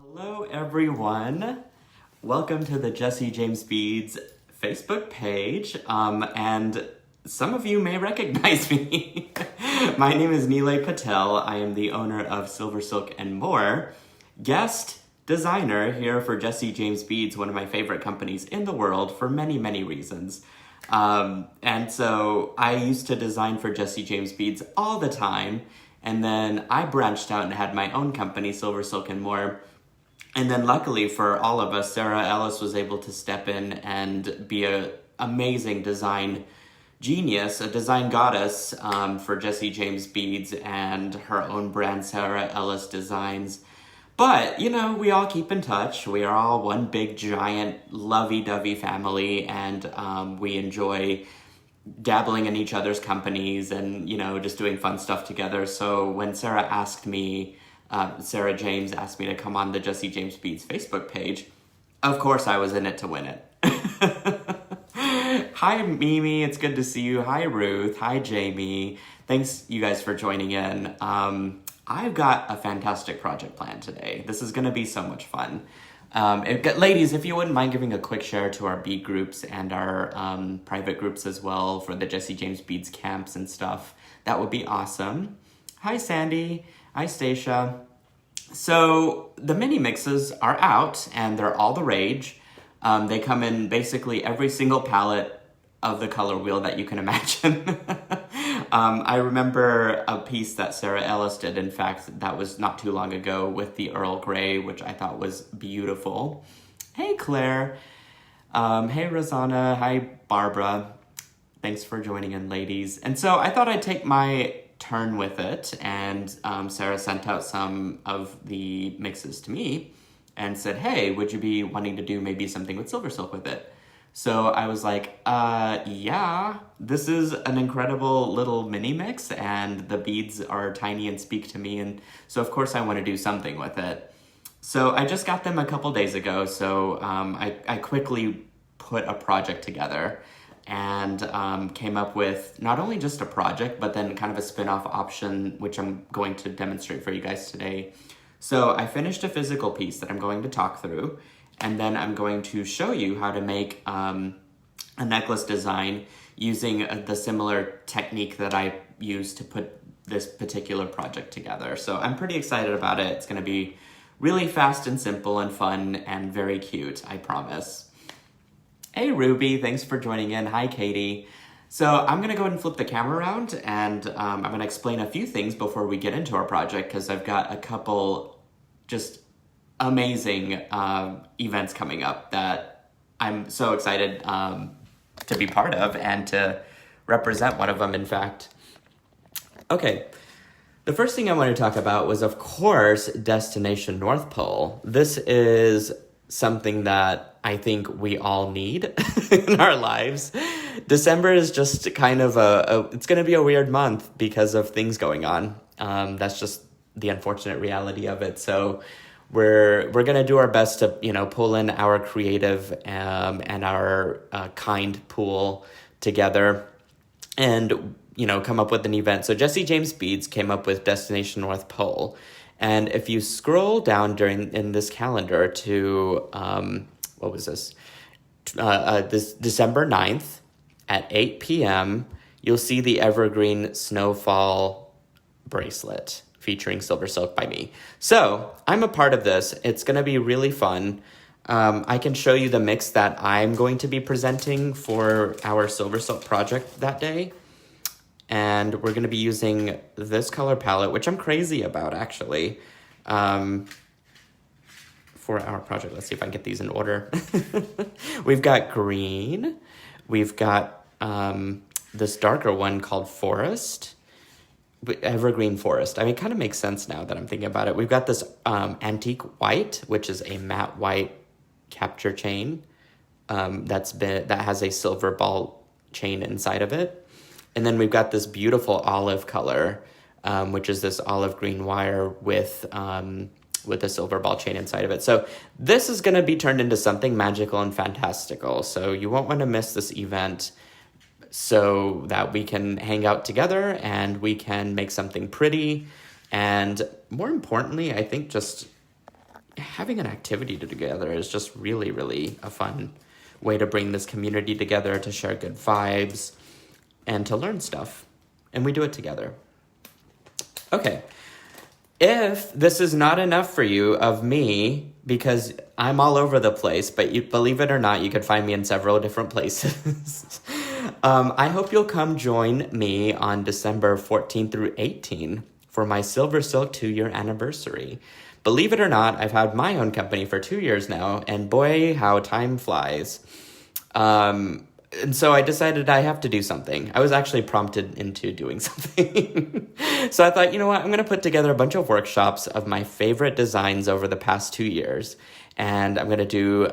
Hello everyone, welcome to the Jesse James Beads Facebook page, and some of you may recognize me. My name is Nealay Patel. I am the owner of SilverSilk and More, guest designer here for Jesse James Beads, one of my favorite companies in the world for many, many reasons. And so I used to design for Jesse James Beads all the time, and then I branched out and had my own company, SilverSilk and More. And then luckily for all of us, Sarah Ellis was able to step in and be an amazing design genius, a design goddess for Jesse James Beads and her own brand, Sarah Ellis Designs. But, you know, we all keep in touch. We are all one big, giant, lovey-dovey family, and we enjoy dabbling in each other's companies and, you know, just doing fun stuff together. So when Sarah James asked me to come on the Jesse James Beads Facebook page, of course I was in it to win it. Hi Mimi, it's good to see you. Hi Ruth, hi Jamie. Thanks you guys for joining in. I've got a fantastic project planned today. This is going to be so much fun. Ladies, if you wouldn't mind giving a quick share to our bead groups and our private groups as well for the Jesse James Beads camps and stuff, that would be awesome. Hi Sandy. Hi, Stacia. So the mini mixes are out and they're all the rage. They come in basically every single palette of the color wheel that you can imagine. I remember a piece that Sarah Ellis did, in fact, that was not too long ago with the Earl Grey, which I thought was beautiful. Hey, Claire. Hey, Rosanna. Hi, Barbara. Thanks for joining in, ladies. And so I thought I'd take my turn with it, and Sarah sent out some of the mixes to me and said, hey, would you be wanting to do maybe something with SilverSilk with it? So I was like, yeah, this is an incredible little mini mix and the beads are tiny and speak to me, and so of course I want to do something with it. So I just got them a couple days ago, so I quickly put a project together and came up with not only just a project, but then kind of a spin-off option, which I'm going to demonstrate for you guys today. So I finished a physical piece that I'm going to talk through, and then I'm going to show you how to make a necklace design using the similar technique that I used to put this particular project together. So I'm pretty excited about it. It's going to be really fast and simple and fun and very cute, I promise. Hey Ruby, thanks for joining in. Hi Katie. So I'm going to go ahead and flip the camera around, and I'm going to explain a few things before we get into our project, because I've got a couple just amazing events coming up that I'm so excited to be part of and to represent one of them, in fact. Okay, the first thing I want to talk about was, of course, Destination North Pole. This is something that I think we all need in our lives. December is just kind of it's going to be a weird month because of things going on. That's just the unfortunate reality of it. So we're going to do our best to, you know, pull in our creative and our kind pool together and, you know, come up with an event. So Jesse James Beads came up with Destination North Pole. And if you scroll down in this calendar to, what was this? This December 9th at 8 p.m., you'll see the Evergreen Snowfall bracelet featuring SilverSilk by me. So I'm a part of this. It's going to be really fun. I can show you the mix that I'm going to be presenting for our SilverSilk project that day. And we're going to be using this color palette, which I'm crazy about, actually, for our project. Let's see if I can get these in order. We've got green. We've got this darker one called Forest, Evergreen Forest. I mean, it kind of makes sense now that I'm thinking about it. We've got this antique white, which is a matte white capture chain that has a silver ball chain inside of it. And then we've got this beautiful olive color, which is this olive green wire with a silver ball chain inside of it. So this is going to be turned into something magical and fantastical. So you won't want to miss this event so that we can hang out together and we can make something pretty. And more importantly, I think just having an activity together is just really, really a fun way to bring this community together, to share good vibes, and to learn stuff. And we do it together. Okay. If this is not enough for you of me, because I'm all over the place, but you believe it or not, you could find me in several different places. I hope you'll come join me on December 14 through 18 for my SilverSilk 2-year anniversary. Believe it or not, I've had my own company for 2 years now, and boy, how time flies. And so I decided I have to do something. I was actually prompted into doing something. So I thought, you know what, I'm going to put together a bunch of workshops of my favorite designs over the past 2 years. And I'm going to do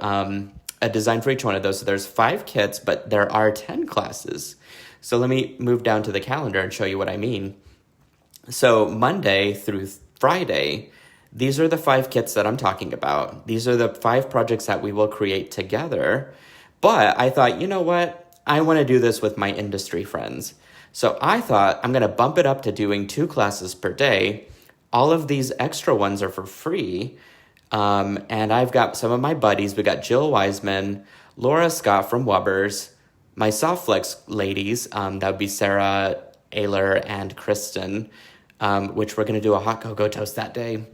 a design for each one of those. So there's 5 kits, but there are 10 classes. So let me move down to the calendar and show you what I mean. So Monday through Friday, these are the 5 kits that I'm talking about. These are the 5 projects that we will create together. But I thought, you know what? I want to do this with my industry friends. So I thought I'm going to bump it up to doing 2 classes per day. All of these extra ones are for free. And I've got some of my buddies. We got Jill Wiseman, Laura Scott from Wubbers, my Softflex ladies. That would be Sarah, Ayler, and Kristen, which we're going to do a hot cocoa toast that day.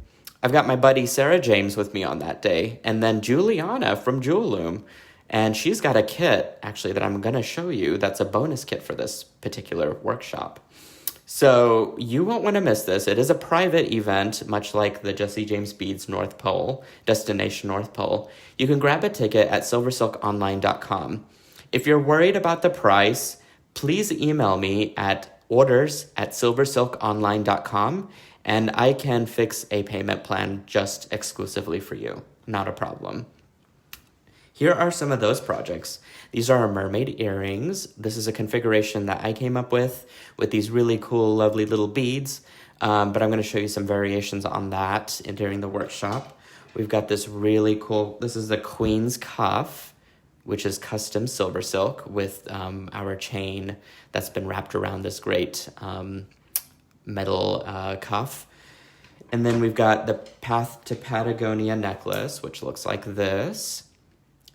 I've got my buddy Sarah James with me on that day. And then Juliana from Jewel Loom. And she's got a kit, actually, that I'm going to show you. That's a bonus kit for this particular workshop. So you won't want to miss this. It is a private event, much like the Jesse James Bead's North Pole, Destination North Pole. You can grab a ticket at silversilkonline.com. If you're worried about the price, please email me at orders@silversilkonline.com, and I can fix a payment plan just exclusively for you. Not a problem. Here are some of those projects. These are our mermaid earrings. This is a configuration that I came up with these really cool, lovely little beads. But I'm going to show you some variations on that during the workshop. We've got this really cool, this is the Queen's Cuff, which is custom silver silk with our chain that's been wrapped around this great metal cuff. And then we've got the Path to Patagonia necklace, which looks like this.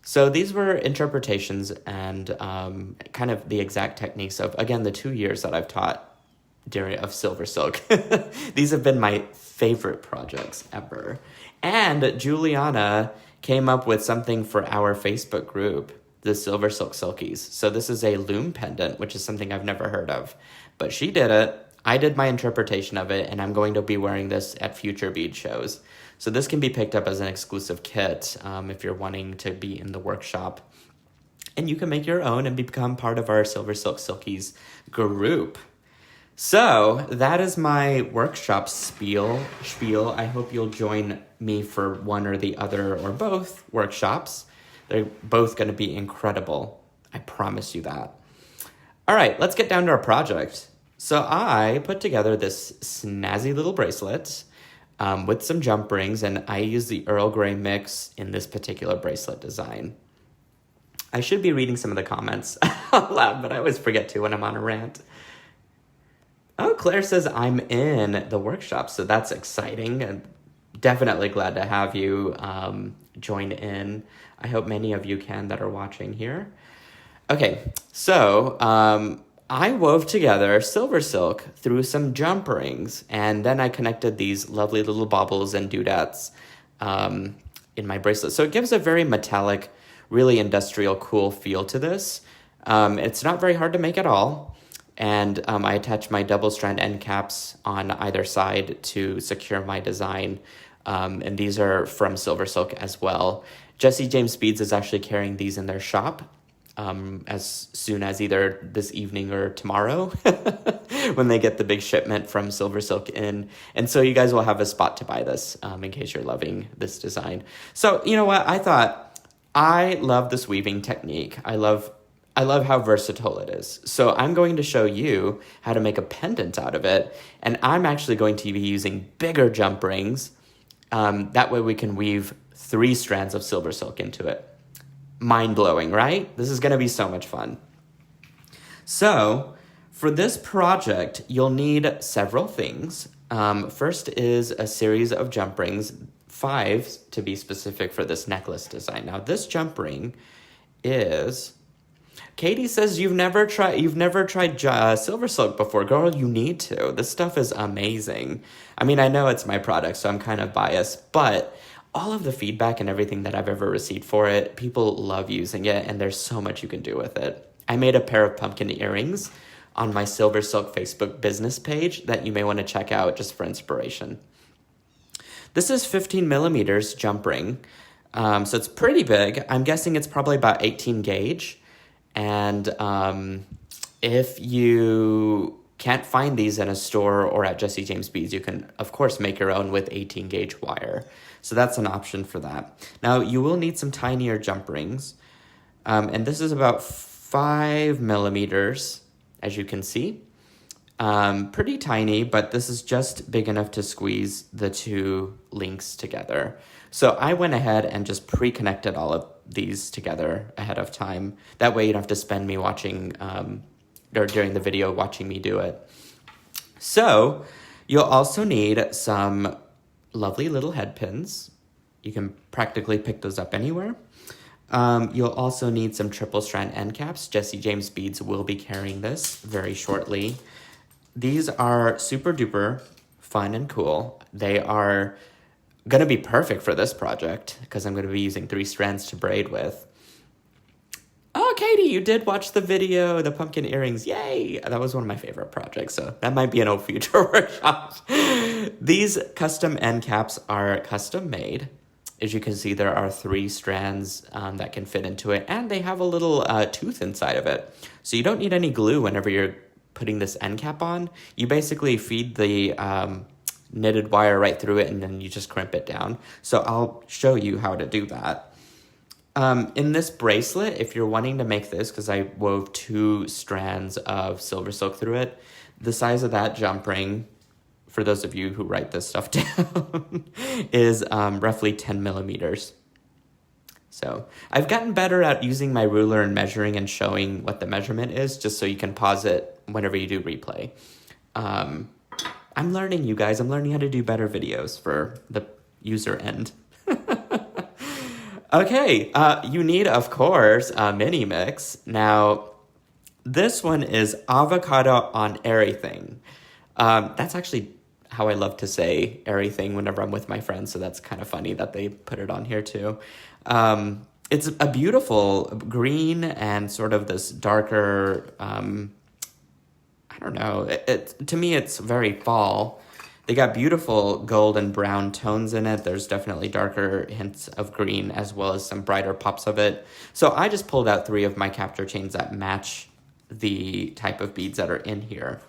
So these were interpretations and kind of the exact techniques of, again, the 2 years that I've taught of silver silk. These have been my favorite projects ever. And Juliana came up with something for our Facebook group, the Silver Silk Silkies. So this is a loom pendant, which is something I've never heard of. But she did it. I did my interpretation of it, and I'm going to be wearing this at future bead shows. So this can be picked up as an exclusive kit if you're wanting to be in the workshop. And you can make your own and become part of our Silver Silk Silkies group. So that is my workshop spiel. I hope you'll join me for one or the other or both workshops. They're both going to be incredible. I promise you that. All right, let's get down to our project. So I put together this snazzy little bracelet with some jump rings, and I use the Earl Grey mix in this particular bracelet design. I should be reading some of the comments out loud, but I always forget to when I'm on a rant. Oh, Claire says I'm in the workshop, so that's exciting. I'm definitely glad to have you join in. I hope many of you can that are watching here. Okay, so I wove together silver silk through some jump rings, and then I connected these lovely little baubles and doodads in my bracelet. So it gives a very metallic, really industrial, cool feel to this. It's not very hard to make at all. And I attach my double strand end caps on either side to secure my design. And these are from SilverSilk as well. Jesse James Beads is actually carrying these in their shop as soon as either this evening or tomorrow when they get the big shipment from SilverSilk in. And so you guys will have a spot to buy this in case you're loving this design. So you know what? I thought, I love this weaving technique. I love how versatile it is. So I'm going to show you how to make a pendant out of it. And I'm actually going to be using bigger jump rings. That way we can weave 3 strands of silver silk into it. Mind-blowing, right? This is going to be so much fun. So for this project, you'll need several things. First is a series of jump rings 5 to be specific for this necklace design. Now this jump ring is... Katie says you've never tried SilverSilk before. Girl, you need to. This stuff is amazing. I mean, I know it's my product, so I'm kind of biased, but all of the feedback and everything that I've ever received for it, people love using it, and there's so much you can do with it. I made a pair of pumpkin earrings on my SilverSilk Facebook business page that you may want to check out just for inspiration. This is 15 millimeters jump ring, so it's pretty big. I'm guessing it's probably about 18 gauge. And if you can't find these in a store or at Jesse James Beads, you can, of course, make your own with 18 gauge wire. So that's an option for that. Now, you will need some tinier jump rings. And this is about 5 millimeters, as you can see. Pretty tiny, but this is just big enough to squeeze the 2 links together. So I went ahead and just pre-connected all of these together ahead of time. That way you don't have to spend me watching, or during the video watching me do it. So you'll also need some lovely little head pins. You can practically pick those up anywhere. You'll also need some triple strand end caps. Jesse James Beads will be carrying this very shortly. These are super duper fun and cool. They are going to be perfect for this project because I'm going to be using 3 strands to braid with. Oh, Katie, you did watch the video, the pumpkin earrings. Yay! That was one of my favorite projects, so that might be an old future workshop. These custom end caps are custom made. As you can see, there are 3 strands that can fit into it, and they have a little tooth inside of it. So you don't need any glue whenever you're putting this end cap on. You basically feed the knitted wire right through it, and then you just crimp it down. So I'll show you how to do that. In this bracelet, if you're wanting to make this, because I wove 2 strands of SilverSilk through it, the size of that jump ring, for those of you who write this stuff down, is roughly 10 millimeters. So I've gotten better at using my ruler and measuring and showing what the measurement is, just so you can pause it whenever you do replay. I'm learning, you guys. I'm learning how to do better videos for the user end. Okay, you need, of course, a mini mix. Now, this one is avocado on everything. That's actually how I love to say everything whenever I'm with my friends, so that's kind of funny that they put it on here too. It's a beautiful green and sort of this darker, I don't know, to me it's very fall. They got beautiful gold and brown tones in it. There's definitely darker hints of green as well as some brighter pops of it. So I just pulled out 3 of my capture chains that match the type of beads that are in here.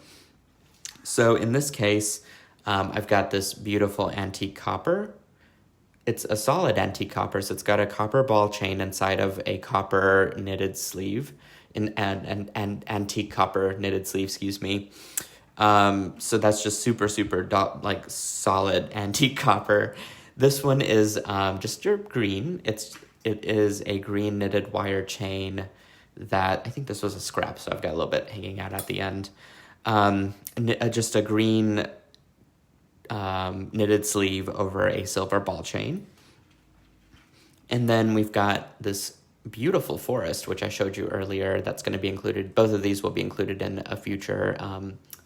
So in this case, I've got this beautiful antique copper. It's a solid antique copper, so it's got a copper ball chain inside of a copper knitted sleeve, and antique copper knitted sleeve, excuse me. So that's just super, super like solid antique copper. This one is just your green. It is a green knitted wire chain that, I think this was a scrap, so I've got a little bit hanging out at the end. Just a green knitted sleeve over a silver ball chain. And then we've got this beautiful forest, which I showed you earlier, that's going to be included. Both of these will be included in a future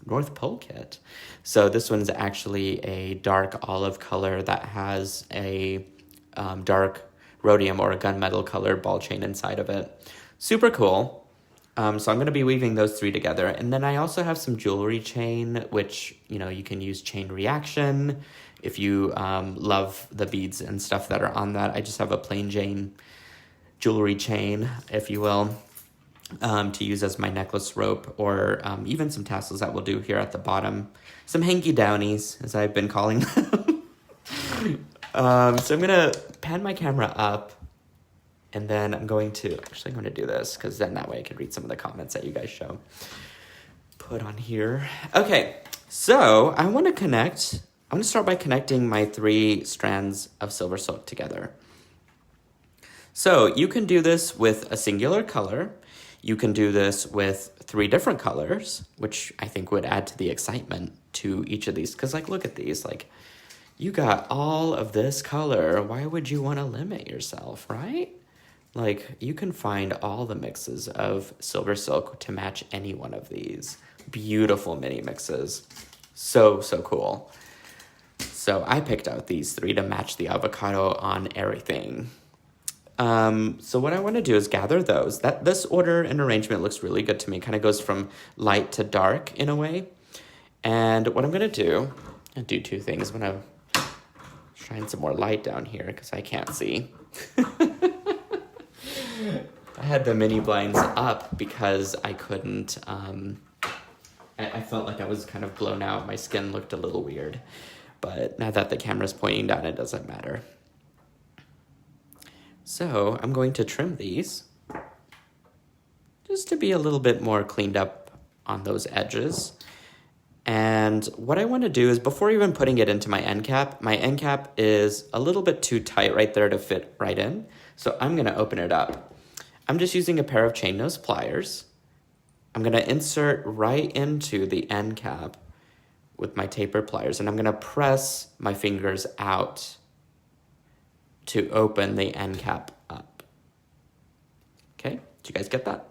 North Pole kit. So this one's actually a dark olive color that has a dark rhodium or a gunmetal colored ball chain inside of it. Super cool. So I'm going to be weaving those 3 together. And then I also have some jewelry chain, which, you know, you can use chain reaction if you love the beads and stuff that are on that. I just have a plain Jane jewelry chain, if you will, to use as my necklace rope, or even some tassels that we'll do here at the bottom. Some hanky Downies, as I've been calling them. So I'm going to pan my camera up, and then I'm going to do this, because then that way I can read some of the comments that you guys put on here. Okay, so I want to start by connecting my 3 strands of SilverSilk together. So you can do this with a singular color. You can do this with 3 different colors, which I think would add to the excitement to each of these. Because, like, look at these. Like, You got all of this color. Why would you want to limit yourself, right? Like, you can find all the mixes of SilverSilk to match any one of these. Beautiful mini mixes. So, so cool. So I picked out these 3 to match the avocado on everything. So what I want to do is gather those. This order and arrangement looks really good to me. Kind of goes from light to dark in a way. And what I'm going to do, I'll do 2 things. I'm going to shine some more light down here because I can't see. I had the mini blinds up because I couldn't, I felt like I was kind of blown out. My skin looked a little weird. But now that the camera's pointing down, it doesn't matter. So I'm going to trim these just to be a little bit more cleaned up on those edges. And what I want to do is, before even putting it into my end cap is a little bit too tight right there to fit right in. So I'm going to open it up. I'm just using a pair of chain nose pliers. I'm going to insert right into the end cap with my taper pliers, and I'm going to press my fingers out to open the end cap up. Okay, did you guys get that?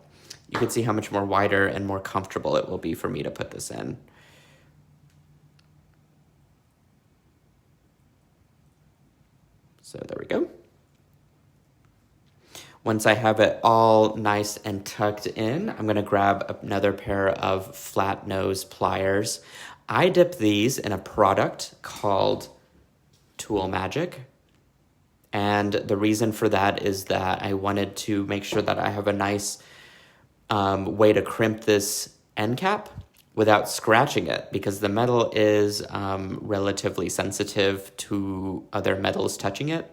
You can see how much more wider and more comfortable it will be for me to put this in. So there we go. Once I have it all nice and tucked in, I'm going to grab another pair of flat nose pliers. I dip these in a product called Tool Magic. And the reason for that is that I wanted to make sure that I have a nice way to crimp this end cap without scratching it, because the metal is relatively sensitive to other metals touching it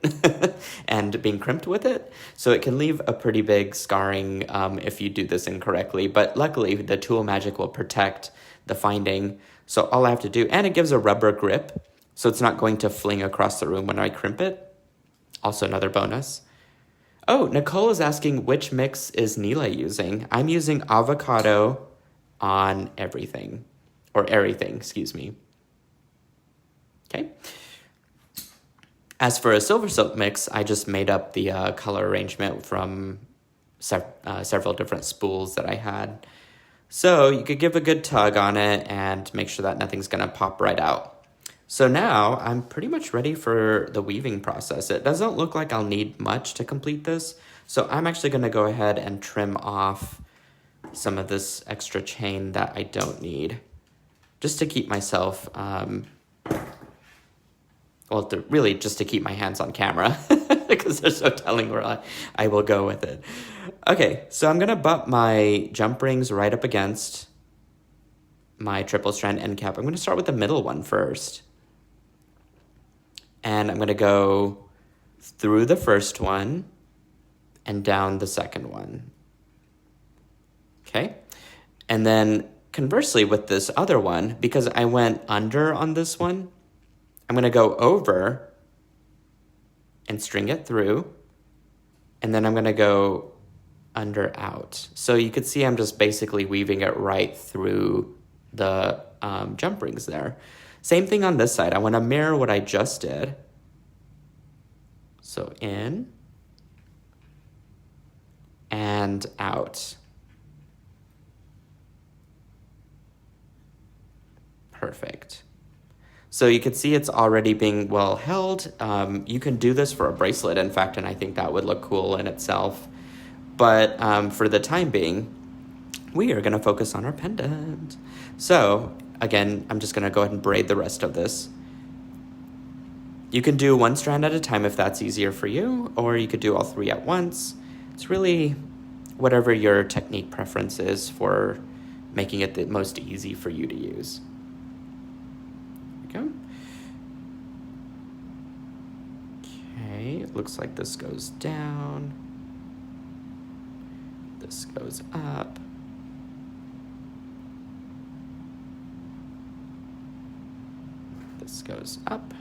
and being crimped with it. So it can leave a pretty big scarring if you do this incorrectly. But luckily, the Tool Magic will protect the finding. So all I have to do, and it gives a rubber grip, so it's not going to fling across the room when I crimp it. Also another bonus. Oh, Nicole is asking which mix is Nealay using. I'm using avocado on everything, or everything, excuse me. Okay. As for a SilverSilk mix, I just made up the color arrangement from several different spools that I had. So you could give a good tug on it and make sure that nothing's gonna pop right out. So now I'm pretty much ready for the weaving process. It doesn't look like I'll need much to complete this, so I'm actually gonna go ahead and trim off some of this extra chain that I don't need, just to keep myself, really just to keep my hands on camera, because they're so telling where I will go with it. Okay, so I'm gonna butt my jump rings right up against my triple strand end cap. I'm gonna start with the middle one first. And I'm gonna go through the first one and down the second one. Okay, and then conversely with this other one, because I went under on this one, I'm going to go over and string it through, and then I'm going to go under out. So you could see I'm just basically weaving it right through the jump rings there. Same thing on this side. I want to mirror what I just did. So in and out. Perfect. So you can see it's already being well held. You can do this for a bracelet, in fact, and I think that would look cool in itself. But for the time being, we are going to focus on our pendant. So again, I'm just going to go ahead and braid the rest of this. You can do one strand at a time if that's easier for you, or you could do all 3 at once. It's really whatever your technique preference is for making it the most easy for you to use. Okay, it looks like this goes down. This goes up. This goes up.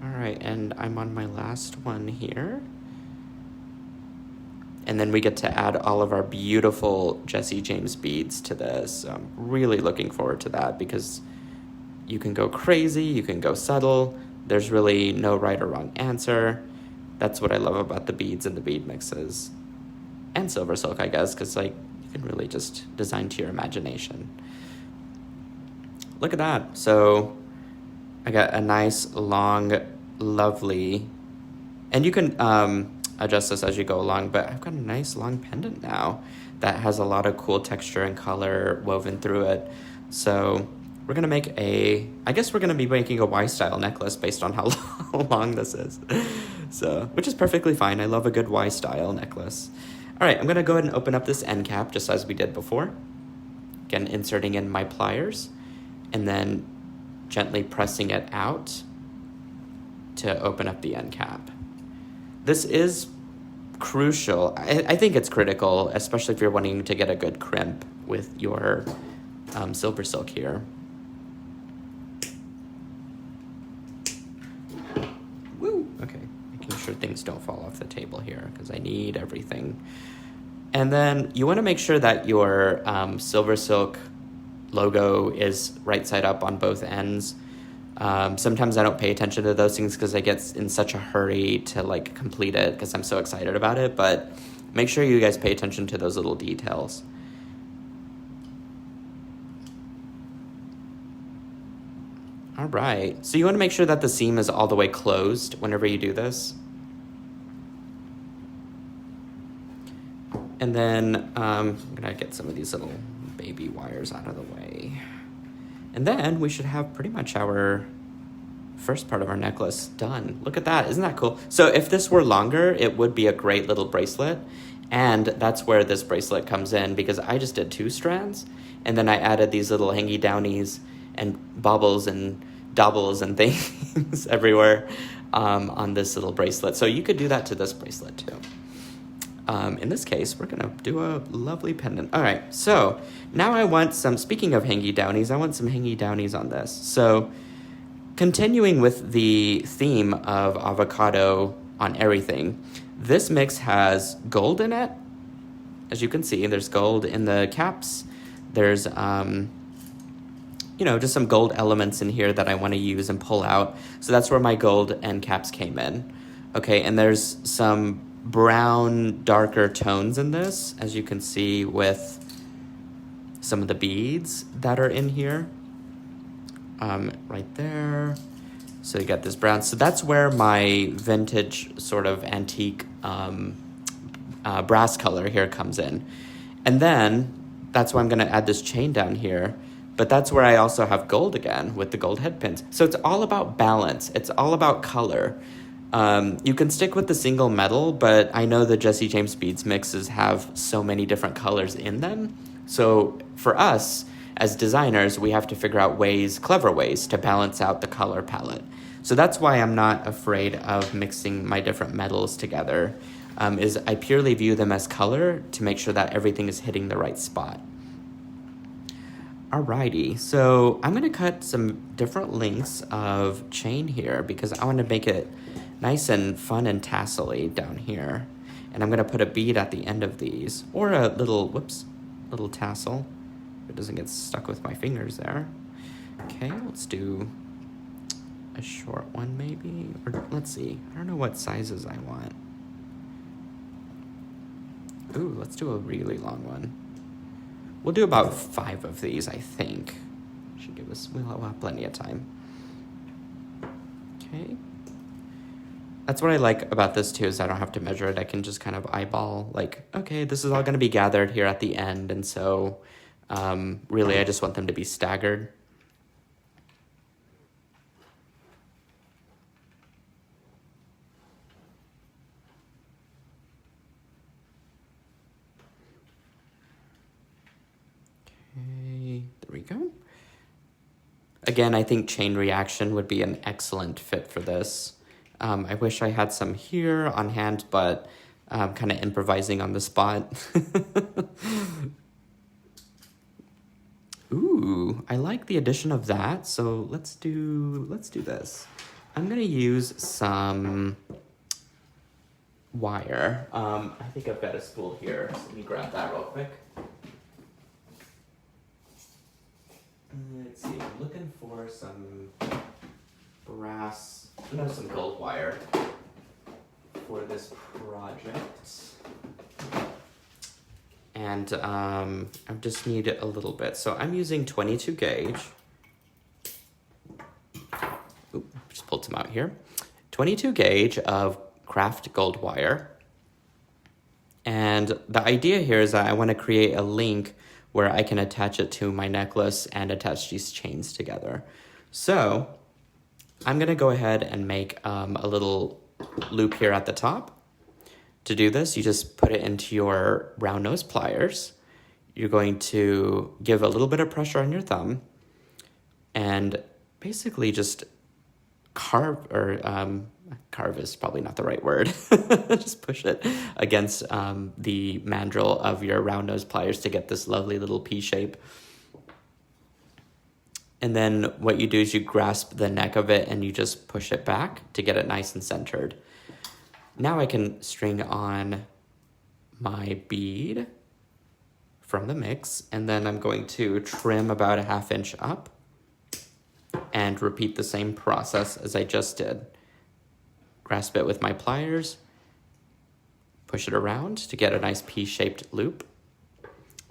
All right, and I'm on my last one here. And then we get to add all of our beautiful Jesse James beads to this. So I'm really looking forward to that because you can go crazy, you can go subtle. There's really no right or wrong answer. That's what I love about the beads and the bead mixes. And SilverSilk, I guess, because like you can really just design to your imagination. Look at that. So I got a nice, long, lovely, and you can adjust this as you go along, but I've got a nice long pendant now that has a lot of cool texture and color woven through it. So we're gonna make I guess we're gonna be making a Y-style necklace based on how long this is. So, which is perfectly fine. I love a good Y-style necklace. All right, I'm gonna go ahead and open up this end cap just as we did before. Again, inserting in my pliers and then gently pressing it out to open up the end cap. This is crucial. I think it's critical, especially if you're wanting to get a good crimp with your SilverSilk here. Woo! Okay, making sure things don't fall off the table here because I need everything. And then you want to make sure that your SilverSilk logo is right side up on both ends. Sometimes I don't pay attention to those things because I get in such a hurry to like complete it because I'm so excited about it, but make sure you guys pay attention to those little details. All right, so you want to make sure that the seam is all the way closed whenever you do this. And then I'm gonna get some of these little baby wires out of the way. And then we should have pretty much our first part of our necklace done. Look at that, isn't that cool? So if this were longer, it would be a great little bracelet. And that's where this bracelet comes in because I just did 2 strands. And then I added these little hangy downies and baubles and doubles and things everywhere on this little bracelet. So you could do that to this bracelet too. In this case, we're gonna do a lovely pendant. All right, so now I want speaking of hangy downies, I want some hangy downies on this. So continuing with the theme of avocado on everything, this mix has gold in it. As you can see, there's gold in the caps. There's, just some gold elements in here that I want to use and pull out. So that's where my gold end caps came in. Okay, and there's some brown, darker tones in this, as you can see with some of the beads that are in here. Right there. So you got this brown. So that's where my vintage sort of antique brass color here comes in. And then that's why I'm going to add this chain down here. But that's where I also have gold again with the gold head pins. So it's all about balance. It's all about color. You can stick with the single metal, but I know the Jesse James beads mixes have so many different colors in them. So for us, as designers, we have to figure out clever ways to balance out the color palette. So that's why I'm not afraid of mixing my different metals together, is I purely view them as color to make sure that everything is hitting the right spot. Alrighty, so I'm gonna cut some different lengths of chain here because I want to make it nice and fun and tassel-y down here. And I'm gonna put a bead at the end of these, or a little tassel. It doesn't get stuck with my fingers there. Okay, let's do a short one maybe, or let's see. I don't know what sizes I want. Ooh, let's do a really long one. We'll do about 5 of these, I think. We'll have plenty of time. Okay. That's what I like about this too, is I don't have to measure it. I can just kind of eyeball, like, okay, this is all gonna be gathered here at the end. And so really I just want them to be staggered. Okay, there we go. Again, I think chain reaction would be an excellent fit for this. I wish I had some here on hand, but I'm kind of improvising on the spot. Ooh, I like the addition of that. So let's do this. I'm gonna use some wire. I think I've got a spool here, so let me grab that real quick. Let's see, I'm looking for some some gold wire for this project. And I just need a little bit. So I'm using 22 gauge. Oop, just pulled some out here. 22 gauge of craft gold wire. And the idea here is that I want to create a link where I can attach it to my necklace and attach these chains together. So I'm going to go ahead and make a little loop here at the top. To do this, you just put it into your round nose pliers. You're going to give a little bit of pressure on your thumb and basically just carve is probably not the right word. Just push it against the mandrel of your round nose pliers to get this lovely little P shape. And then what you do is you grasp the neck of it and you just push it back to get it nice and centered. Now I can string on my bead from the mix, and then I'm going to trim about a 1/2 inch up and repeat the same process as I just did. Grasp it with my pliers, push it around to get a nice P-shaped loop,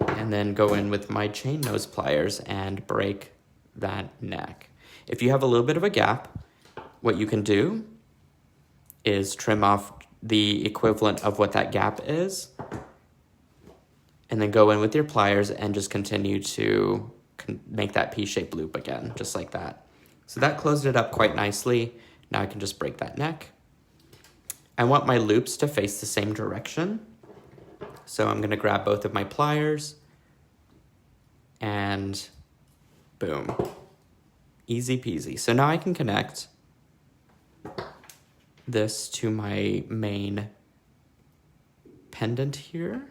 and then go in with my chain nose pliers and break that neck. If you have a little bit of a gap, what you can do is trim off the equivalent of what that gap is, and then go in with your pliers and just continue to make that P-shaped loop again, just like that. So that closed it up quite nicely. Now I can just break that neck. I want my loops to face the same direction. So I'm gonna grab both of my pliers and boom, easy peasy. So now I can connect this to my main pendant here.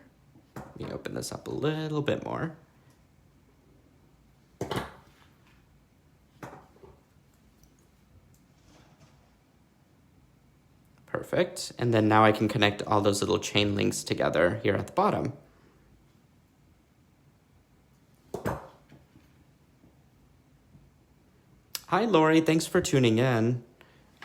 Let me open this up a little bit more. Perfect. And then now I can connect all those little chain links together here at the bottom. Hi, Lori. Thanks for tuning in.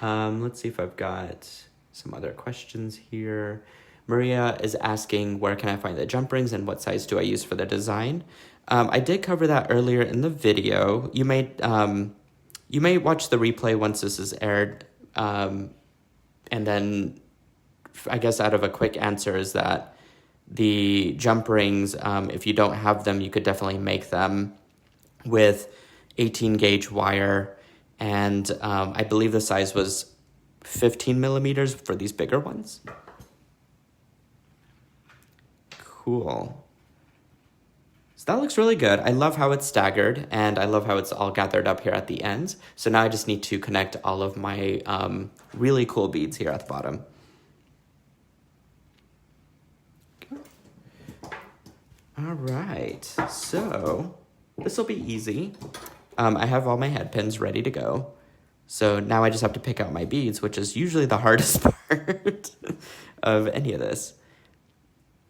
Let's see if I've got some other questions here. Maria is asking, where can I find the jump rings and what size do I use for the design? I did cover that earlier in the video. You may watch the replay once this is aired. And then I guess out of a quick answer is that the jump rings, if you don't have them, you could definitely make them with 18 gauge wire. And I believe the size was 15 millimeters for these bigger ones. Cool. So that looks really good. I love how it's staggered, and I love how it's all gathered up here at the ends. So now I just need to connect all of my really cool beads here at the bottom. All right, so this will be easy. I have all my head pins ready to go. So now I just have to pick out my beads, which is usually the hardest part of any of this.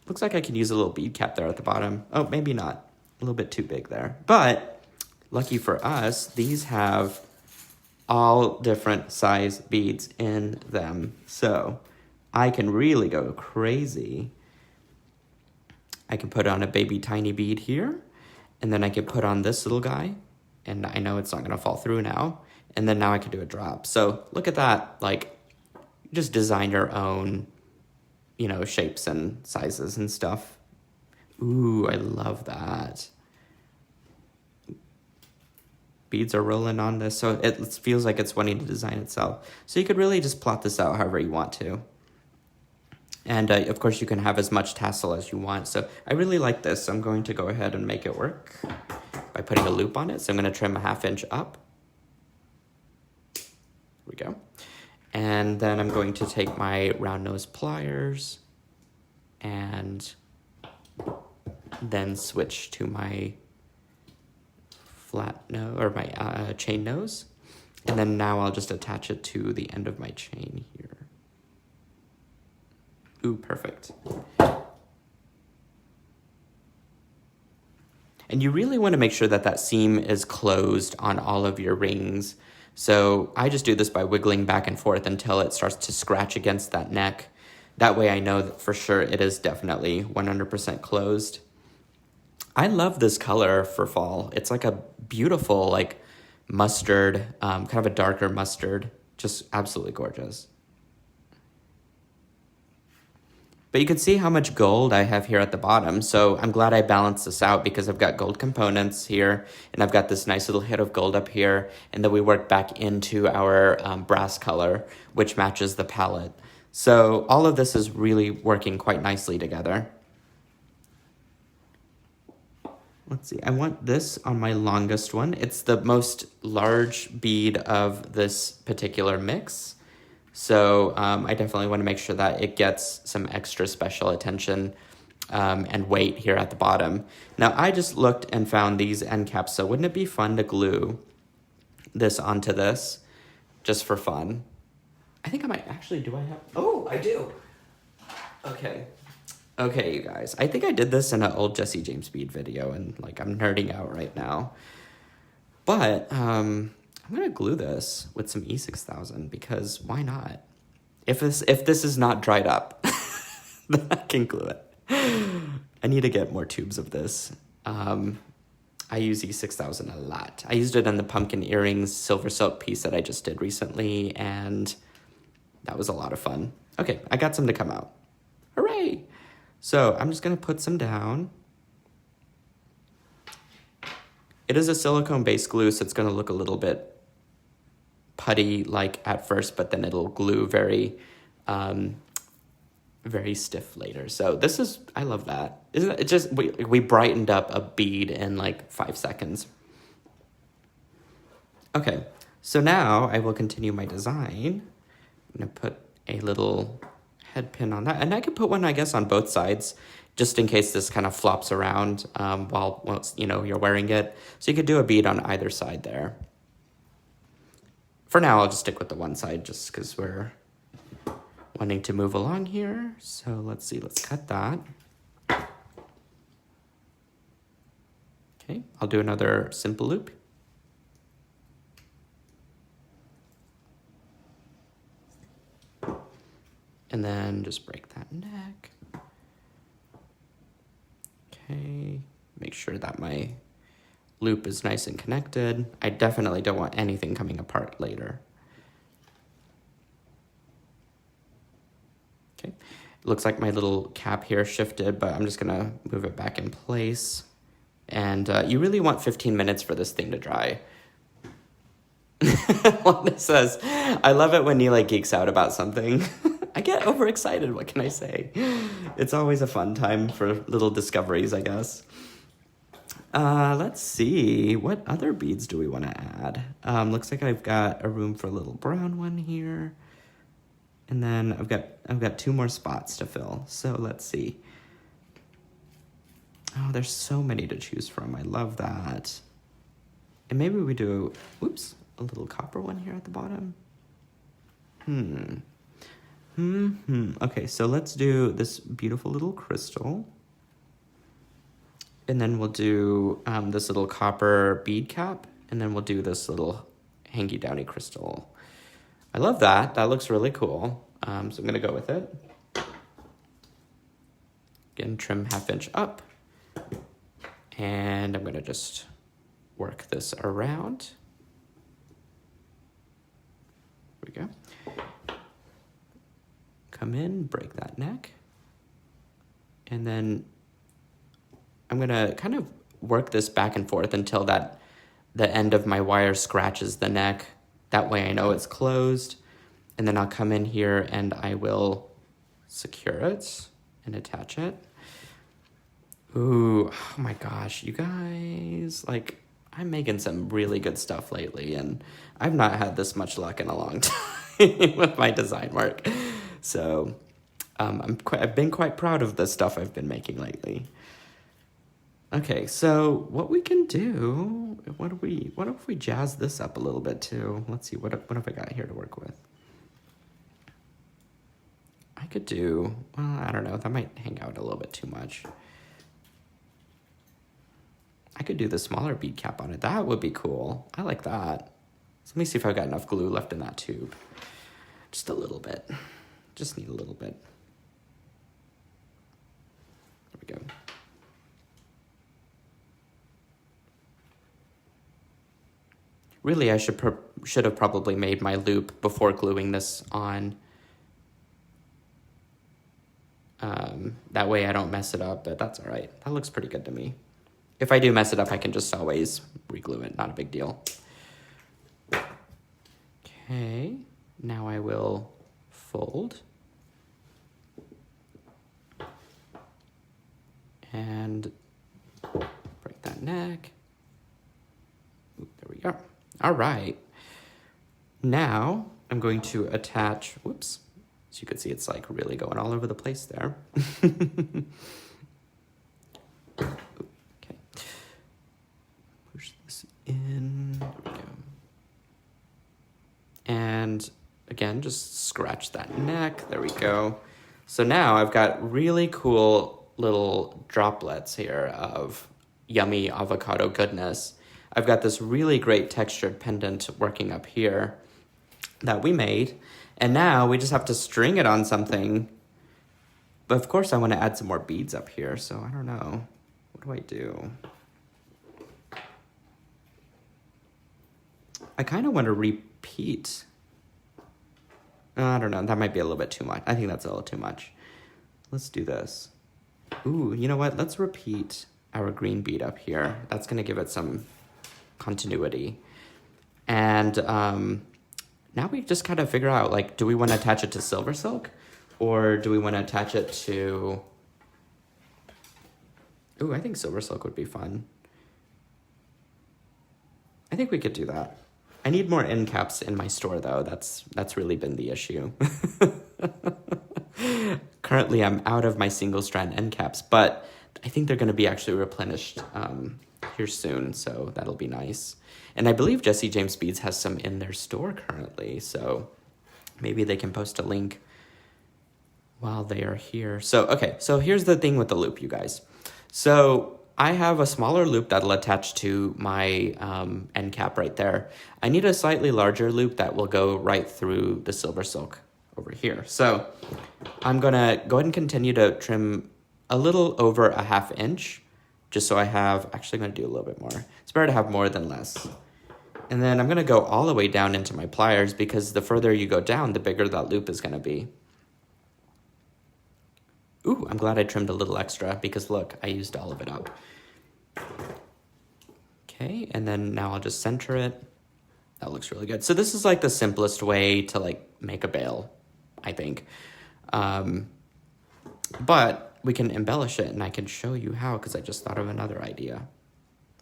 Looks like I could use a little bead cap there at the bottom. Oh, maybe not. A little bit too big there. But lucky for us, these have all different size beads in them. So I can really go crazy. I can put on a baby tiny bead here, and then I can put on this little guy, and I know it's not gonna fall through now. And then now I can do a drop. So look at that, like, just design your own, you know, shapes and sizes and stuff. Ooh, I love that. Beads are rolling on this, so it feels like it's wanting to design itself. So you could really just plot this out however you want to. And of course you can have as much tassel as you want. So I really like this. So I'm going to go ahead and make it work by putting a loop on it. So I'm gonna trim a 1/2 inch up. Here we go. And then I'm going to take my round nose pliers and then switch to my flat nose, or my chain nose. And then now I'll just attach it to the end of my chain here. Ooh, perfect. And you really want to make sure that that seam is closed on all of your rings. So I just do this by wiggling back and forth until it starts to scratch against that neck. That way I know that for sure it is definitely 100% closed. I love this color for fall. It's like a beautiful, like mustard, kind of a darker mustard. Just absolutely gorgeous. But you can see how much gold I have here at the bottom. So I'm glad I balanced this out because I've got gold components here and I've got this nice little hit of gold up here. And then we work back into our brass color, which matches the palette. So all of this is really working quite nicely together. Let's see, I want this on my longest one. It's the most large bead of this particular mix. So I definitely want to make sure that it gets some extra special attention and weight here at the bottom. Now I just looked and found these end caps, so wouldn't it be fun to glue this onto this just for fun? I think I might actually, do I have, oh, I do. Okay, you guys, I think I did this in an old Jesse James Bead video and like I'm nerding out right now. But I'm gonna glue this with some E6000 because why not? If this is not dried up, then I can glue it. I need to get more tubes of this. I use E6000 a lot. I used it in the pumpkin earrings SilverSilk piece that I just did recently, and that was a lot of fun. Okay, I got some to come out. Hooray! So I'm just gonna put some down. It is a silicone-based glue, so it's gonna look a little bit putty-like at first, but then it'll glue very, very stiff later. So this is, I love that. Isn't it just, we brightened up a bead in like 5 seconds. Okay, so now I will continue my design. I'm gonna put a little head pin on that, and I could put one, I guess, on both sides, just in case this kind of flops around while you know, you're wearing it. So you could do a bead on either side there. For now, I'll just stick with the one side just because we're wanting to move along here. So let's see, let's cut that. Okay, I'll do another simple loop. And then just break that neck. Okay, make sure that my loop is nice and connected. I definitely don't want anything coming apart later. Okay, it looks like my little cap here shifted, but I'm just gonna move it back in place. And you really want 15 minutes for this thing to dry. Wanda says, I love it when Nealay geeks out about something. I get overexcited, what can I say? It's always a fun time for little discoveries, I guess. Let's see, what other beads do we want to add? Looks like I've got a room for a little brown one here. And then I've got 2 more spots to fill. So let's see. Oh, there's so many to choose from. I love that. And maybe we do, whoops, a little copper one here at the bottom. Okay, so let's do this beautiful little crystal. And then we'll do this little copper bead cap. And then we'll do this little hanky downy crystal. I love that. That looks really cool. So I'm going to go with it. Again, trim 1/2 inch up. And I'm going to just work this around. There we go. Come in, break that neck. And then I'm gonna kind of work this back and forth until the end of my wire scratches the neck. That way I know it's closed. And then I'll come in here and I will secure it and attach it. Ooh, oh my gosh, you guys, like, I'm making some really good stuff lately, and I've not had this much luck in a long time with my design work. So I've been quite proud of the stuff I've been making lately. Okay, so what we can do, what if we jazz this up a little bit too? Let's see, what have I got here to work with? I could do, well, I don't know, that might hang out a little bit too much. I could do the smaller bead cap on it. That would be cool. I like that. So let me see if I've got enough glue left in that tube. Just a little bit. Just need a little bit. There we go. Really, I should have probably made my loop before gluing this on. That way I don't mess it up, but that's all right. That looks pretty good to me. If I do mess it up, I can just always re-glue it. Not a big deal. Okay, now I will fold. And break that neck. Ooh, there we go. All right. Now I'm going to attach, whoops. As you can see, it's like really going all over the place there. Okay. Push this in. There we go. And again, just scratch that neck. There we go. So now I've got really cool little droplets here of yummy avocado goodness. I've got this really great textured pendant working up here that we made. And now we just have to string it on something. But of course I want to add some more beads up here, so I don't know. What do I do? I kind of want to repeat. I don't know, that might be a little bit too much. I think that's a little too much. Let's do this. Ooh, you know what? Let's repeat our green bead up here. That's going to give it some continuity. And now we just kind of figure out, like, do we want to attach it to SilverSilk? Or do we want to attach it to... Ooh, I think SilverSilk would be fun. I think we could do that. I need more end caps in my store, though. That's really been the issue. Currently, I'm out of my single strand end caps, but I think they're going to be actually replenished here soon, so that'll be nice. And I believe Jesse James Beads has some in their store currently, so maybe they can post a link while they are here. So, okay, so here's the thing with the loop, you guys. So I have a smaller loop that'll attach to my end cap right there. I need a slightly larger loop that will go right through the SilverSilk over here. So I'm gonna go ahead and continue to trim a little over a ½ inch, just so I have, actually I'm gonna do a little bit more. It's better to have more than less. And then I'm gonna go all the way down into my pliers, because the further you go down, the bigger that loop is gonna be. Ooh, I'm glad I trimmed a little extra, because look, I used all of it up. Okay, and then now I'll just center it. That looks really good. So this is like the simplest way to like make a bail, I think. But we can embellish it, and I can show you how, because I just thought of another idea.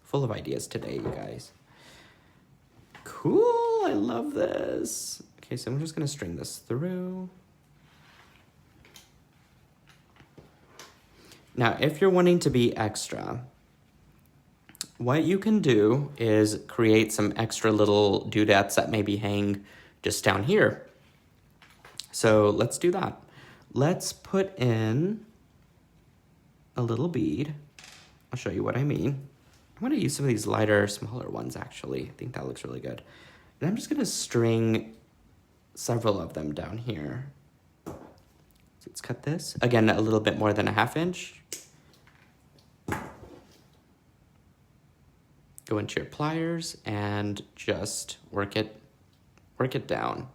Full of ideas today, you guys. Cool, I love this. Okay, so I'm just gonna string this through. Now, if you're wanting to be extra, what you can do is create some extra little doodads that maybe hang just down here. So let's do that. Let's put in a little bead. I'll show you what I mean. I'm gonna use some of these lighter, smaller ones actually. I think that looks really good. And I'm just gonna string several of them down here. So let's cut this. Again, a little bit more than a ½ inch. Go into your pliers and just work it down.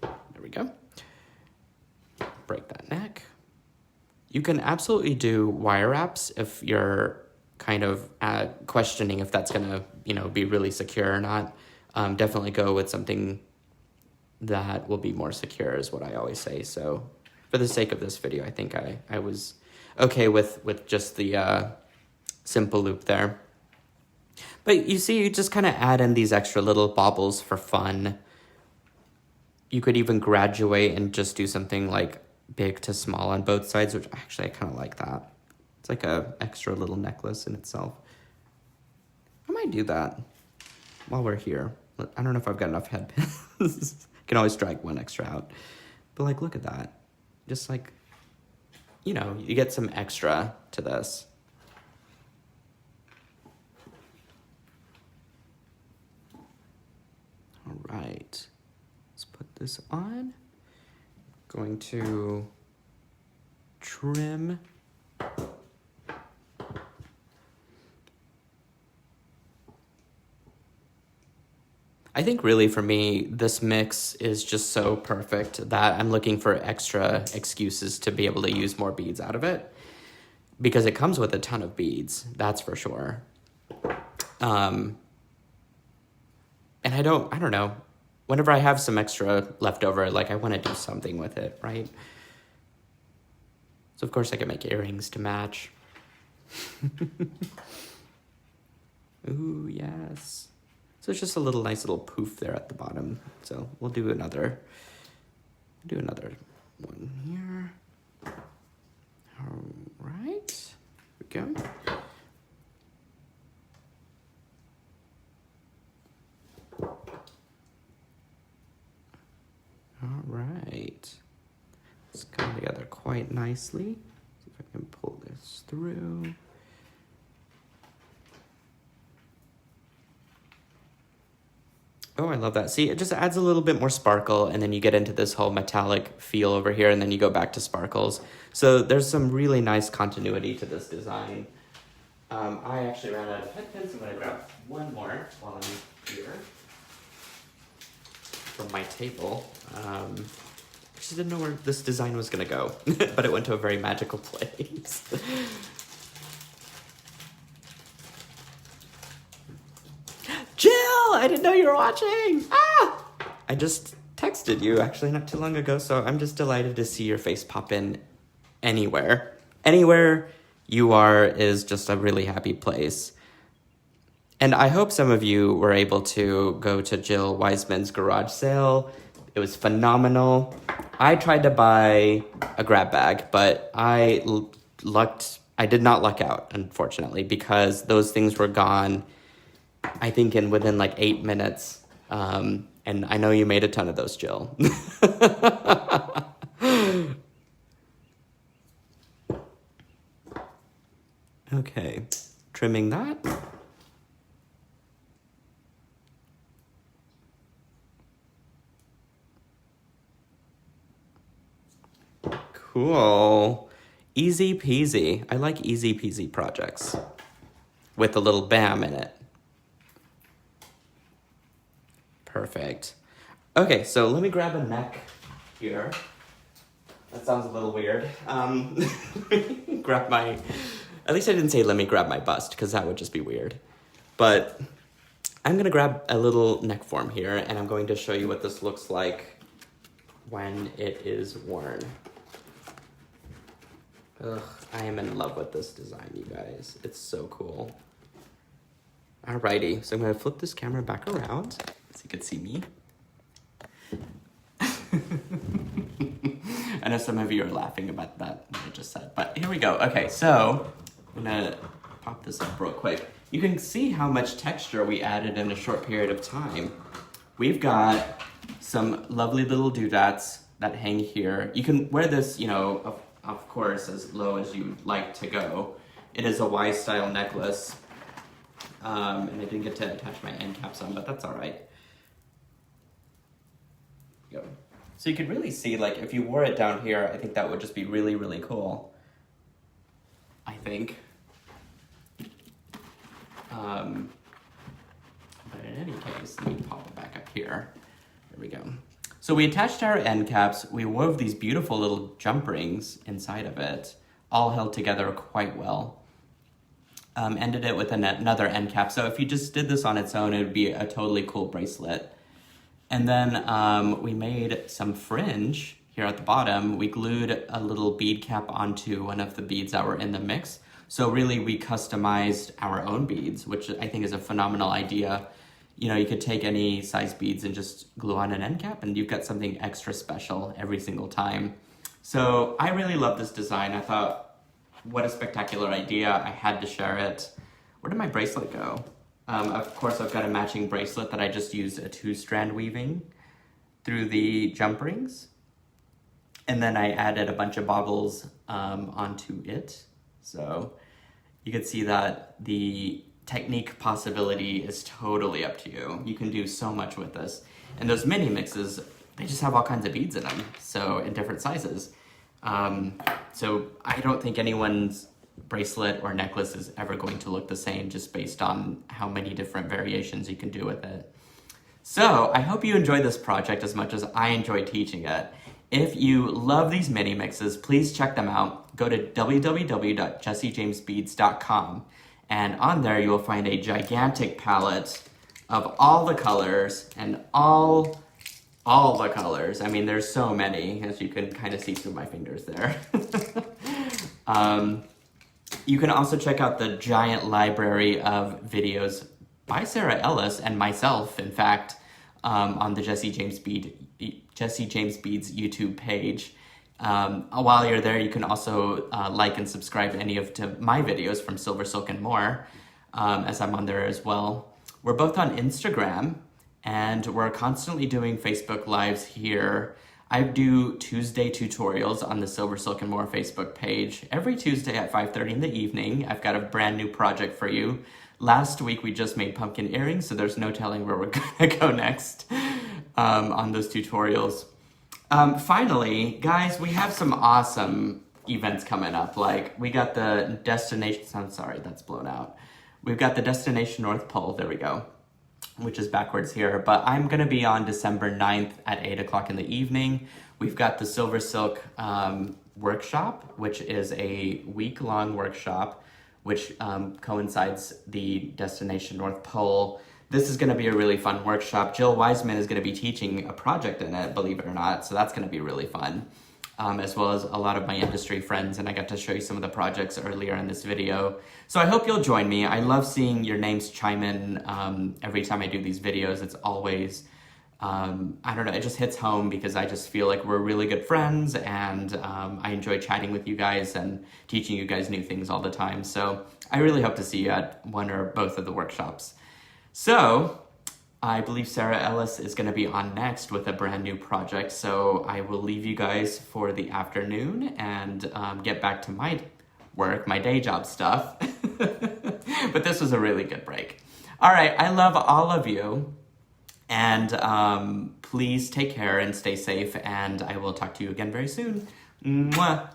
There we go. Break that neck. You can absolutely do wire wraps if you're kind of questioning if that's gonna, be really secure or not. Definitely go with something that will be more secure, is what I always say. So for the sake of this video, I think I was okay with just the simple loop there. But you see, you just kind of add in these extra little baubles for fun. You could even graduate and just do something like big to small on both sides, which actually I kind of like that. It's like a extra little necklace in itself. I might do that while we're here. I don't know if I've got enough head pins. Can always drag one extra out. But like, look at that. Just like, you know, you get some extra to this. All right, let's put this on. Going to trim. I think really for me, this mix is just so perfect that I'm looking for extra excuses to be able to use more beads out of it, because it comes with a ton of beads, that's for sure. And I don't know, whenever I have some extra left over, like I want to do something with it, right? So of course I can make earrings to match. Ooh, yes. So it's just a little nice little poof there at the bottom. So we'll do another one here. All right, here we go. All right, it's come together quite nicely. See if I can pull this through. Oh, I love that. See, it just adds a little bit more sparkle, and then you get into this whole metallic feel over here, and then you go back to sparkles. So there's some really nice continuity to this design. I actually ran out of head pins. I'm going to grab one more while I'm here from my table. I just didn't know where this design was going to go, but it went to a very magical place. Jill, I didn't know you were watching. Ah! I just texted you actually not too long ago, so I'm just delighted to see your face pop in anywhere. Anywhere you are is just a really happy place. And I hope some of you were able to go to Jill Wiseman's garage sale. It was phenomenal. I tried to buy a grab bag, but I did not luck out, unfortunately, because those things were gone, I think, within like 8 minutes. And I know you made a ton of those, Jill. Okay, trimming that. Cool. Easy peasy. I like easy peasy projects with a little bam in it. Perfect. Okay, so let me grab a neck here. That sounds a little weird. Grab my... At least I didn't say let me grab my bust, because that would just be weird. But I'm going to grab a little neck form here, and I'm going to show you what this looks like when it is worn. Ugh, I am in love with this design, you guys. It's so cool. Alrighty, so I'm going to flip this camera back around so you can see me. I know some of you are laughing about that, what I just said, but here we go. Okay, so I'm gonna pop this up real quick. You can see how much texture we added in a short period of time. We've got some lovely little doodads that hang here. You can wear this, you know, of course, as low as you like to go. It is a Y-style necklace. And I didn't get to attach my end caps on, but that's all right. Go. So you could really see, like, if you wore it down here, I think that would just be really, really cool. I think. But in any case, let me pop it back up here. There we go. So we attached our end caps. We wove these beautiful little jump rings inside of it, all held together quite well. Ended it with another end cap. So if you just did this on its own, it would be a totally cool bracelet. And then we made some fringe here at the bottom. We glued a little bead cap onto one of the beads that were in the mix. So really we customized our own beads, which I think is a phenomenal idea. You know, you could take any size beads and just glue on an end cap and you've got something extra special every single time. So I really love this design. I thought, what a spectacular idea. I had to share it. Where did my bracelet go? Of course, I've got a matching bracelet that I just used a 2-strand weaving through the jump rings. And then I added a bunch of baubles onto it. So you can see that the technique possibility is totally up to you. You can do so much with this. And those mini mixes, they just have all kinds of beads in them, so in different sizes. So I don't think anyone's bracelet or necklace is ever going to look the same just based on how many different variations you can do with it. So I hope you enjoyed this project as much as I enjoyed teaching it. If you love these mini mixes, please check them out. Go to www.jessejamesbeads.com, and on there you will find a gigantic palette of all the colors and all the colors. I mean, there's so many, as you can kind of see through my fingers there. You can also check out the giant library of videos by Sarah Ellis and myself, in fact, on the Jesse James Beads YouTube page. While you're there, you can also like and subscribe to any of my videos from SilverSilk and more, as I'm on there as well. We're both on Instagram, and we're constantly doing Facebook Lives here. I do Tuesday tutorials on the SilverSilk and More Facebook page. Every Tuesday at 5:30 in the evening, I've got a brand new project for you. Last week, we just made pumpkin earrings, so there's no telling where we're gonna go next on those tutorials. Finally, guys, we have some awesome events coming up. Like, we got the Destination, I'm sorry, that's blown out. We've got the Destination North Pole, there we go, which is backwards here, but I'm gonna be on December 9th at 8 o'clock in the evening. We've got the SilverSilk workshop, which is a week-long workshop, which coincides the Destination North Pole. This is gonna be a really fun workshop. Jill Wiseman is gonna be teaching a project in it, believe it or not, so that's gonna be really fun. As well as a lot of my industry friends, and I got to show you some of the projects earlier in this video. So I hope you'll join me. I love seeing your names chime in every time I do these videos. It's always, I don't know, it just hits home because I just feel like we're really good friends, and I enjoy chatting with you guys and teaching you guys new things all the time. So I really hope to see you at one or both of the workshops. So I believe Sarah Ellis is going to be on next with a brand new project, so I will leave you guys for the afternoon and get back to my work, my day job stuff. But this was a really good break. All right, I love all of you, and please take care and stay safe, and I will talk to you again very soon. Mwah.